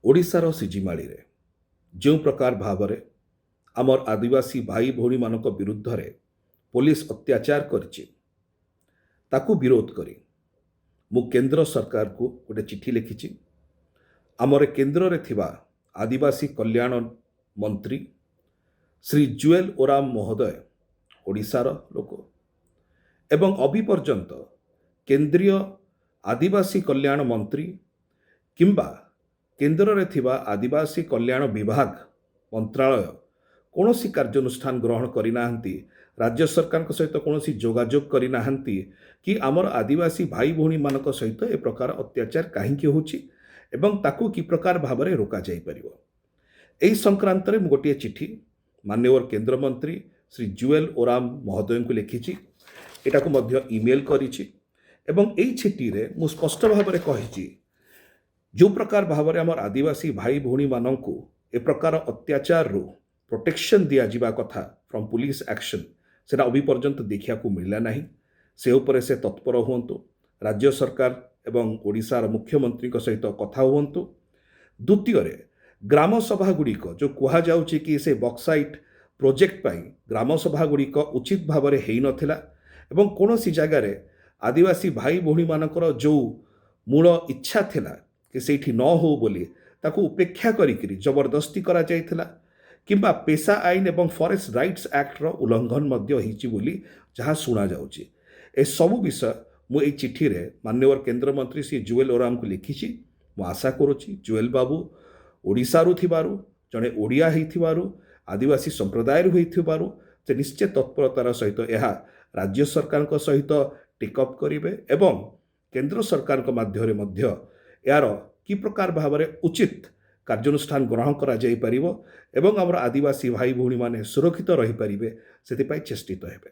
ଓଡ଼ିଶାର ସିଜିମାଳିରେ ଯେଉଁ ପ୍ରକାର ଭାବରେ ଆମର ଆଦିବାସୀ ଭାଇ ଭଉଣୀମାନଙ୍କ ବିରୁଦ୍ଧରେ ପୋଲିସ ଅତ୍ୟାଚାର କରିଛି ତାକୁ ବିରୋଧ କରି ମୁଁ କେନ୍ଦ୍ର ସରକାରକୁ ଗୋଟେ ଚିଠି ଲେଖିଛି। ଆମର କେନ୍ଦ୍ରରେ ଥିବା ଆଦିବାସୀ କଲ୍ୟାଣ ମନ୍ତ୍ରୀ ଶ୍ରୀ ଜୁଏଲ ଓରାମ ମହୋଦୟ ଓଡ଼ିଶାର ଲୋକ ଏବଂ ଅବିପର୍ଯ୍ୟନ୍ତ କେନ୍ଦ୍ରୀୟ ଆଦିବାସୀ କଲ୍ୟାଣ ମନ୍ତ୍ରୀ କିମ୍ବା କେନ୍ଦ୍ରରେ ଥିବା ଆଦିବାସୀ କଲ୍ୟାଣ ବିଭାଗ ମନ୍ତ୍ରାଳୟ କୌଣସି କାର୍ଯ୍ୟାନୁଷ୍ଠାନ ଗ୍ରହଣ କରିନାହାନ୍ତି, ରାଜ୍ୟ ସରକାରଙ୍କ ସହିତ କୌଣସି ଯୋଗାଯୋଗ କରିନାହାନ୍ତି କି ଆମର ଆଦିବାସୀ ଭାଇ ଭଉଣୀମାନଙ୍କ ସହିତ ଏ ପ୍ରକାର ଅତ୍ୟାଚାର କାହିଁକି ହେଉଛି ଏବଂ ତାକୁ କି ପ୍ରକାର ଭାବରେ ରୋକାଯାଇପାରିବ। ଏହି ସଂକ୍ରାନ୍ତରେ ମୁଁ ଗୋଟିଏ ଚିଠି ମାନ୍ୟବର କେନ୍ଦ୍ରମନ୍ତ୍ରୀ ଶ୍ରୀ ଜୁଏଲ ଓରାମ ମହୋଦୟଙ୍କୁ ଲେଖିଛି, ଏଟାକୁ ମଧ୍ୟ ଇମେଲ କରିଛି ଏବଂ ଏହି ଚିଠିରେ ମୁଁ ସ୍ପଷ୍ଟ ଭାବରେ କହିଛି ଯେଉଁ ପ୍ରକାର ଭାବରେ ଆମର ଆଦିବାସୀ ଭାଇ ଭଉଣୀମାନଙ୍କୁ ଏ ପ୍ରକାର ଅତ୍ୟାଚାରରୁ ପ୍ରୋଟେକ୍ସନ୍ ଦିଆଯିବା କଥା ଫ୍ରମ୍ ପୁଲିସ ଆକ୍ସନ୍, ସେଟା ଅବିପର୍ଯ୍ୟନ୍ତ ଦେଖିବାକୁ ମିଳିଲା ନାହିଁ। ସେ ଉପରେ ସେ ତତ୍ପର ହୁଅନ୍ତୁ, ରାଜ୍ୟ ସରକାର ଏବଂ ଓଡ଼ିଶାର ମୁଖ୍ୟମନ୍ତ୍ରୀଙ୍କ ସହିତ କଥା ହୁଅନ୍ତୁ। ଦ୍ୱିତୀୟରେ ଗ୍ରାମସଭା ଗୁଡ଼ିକ ଯେଉଁ କୁହାଯାଉଛି କି ସେ ବକ୍ସାଇଟ୍ ପ୍ରୋଜେକ୍ଟ ପାଇଁ ଗ୍ରାମସଭା ଗୁଡ଼ିକ ଉଚିତ ଭାବରେ ହେଇନଥିଲା ଏବଂ କୌଣସି ଜାଗାରେ ଆଦିବାସୀ ଭାଇ ଭଉଣୀମାନଙ୍କର ଯେଉଁ ମୂଳ ଇଚ୍ଛା ଥିଲା କି ସେଇଠି ନ ହଉ ବୋଲି ତାକୁ ଉପେକ୍ଷା କରିକିରି ଜବରଦସ୍ତି କରାଯାଇଥିଲା କିମ୍ବା ପେସା ଆଇନ ଏବଂ ଫରେଷ୍ଟ ରାଇଟ୍ସ ଆକ୍ଟର ଉଲ୍ଲଂଘନ ମଧ୍ୟ ହେଇଛି ବୋଲି ଯାହା ଶୁଣାଯାଉଛି। ଏସବୁ ବିଷୟ ମୁଁ ଏହି ଚିଠିରେ ମାନ୍ୟବର କେନ୍ଦ୍ରମନ୍ତ୍ରୀ ଶ୍ରୀ ଜୁଏଲ ଓରାମଙ୍କୁ ଲିଖିଛି। ମୁଁ ଆଶା କରୁଛି ଜୁଏଲ ବାବୁ ଓଡ଼ିଶାରୁ ଥିବାରୁ, ଜଣେ ଓଡ଼ିଆ ହେଇଥିବାରୁ, ଆଦିବାସୀ ସମ୍ପ୍ରଦାୟରୁ ହେଇଥିବାରୁ ସେ ନିଶ୍ଚୟ ତତ୍ପରତାର ସହିତ ଏହା ରାଜ୍ୟ ସରକାରଙ୍କ ସହିତ ଟେକଅପ୍ କରିବେ ଏବଂ କେନ୍ଦ୍ର ସରକାରଙ୍କ ମାଧ୍ୟମରେ ମଧ୍ୟ ଏହାର କି ପ୍ରକାର ଭାବରେ ଉଚିତ କାର୍ଯ୍ୟାନୁଷ୍ଠାନ ଗ୍ରହଣ କରାଯାଇପାରିବ ଏବଂ ଆମର ଆଦିବାସୀ ଭାଇ ଭଉଣୀମାନେ ସୁରକ୍ଷିତ ରହିପାରିବେ ସେଥିପାଇଁ ଚେଷ୍ଟିତ ହେବେ।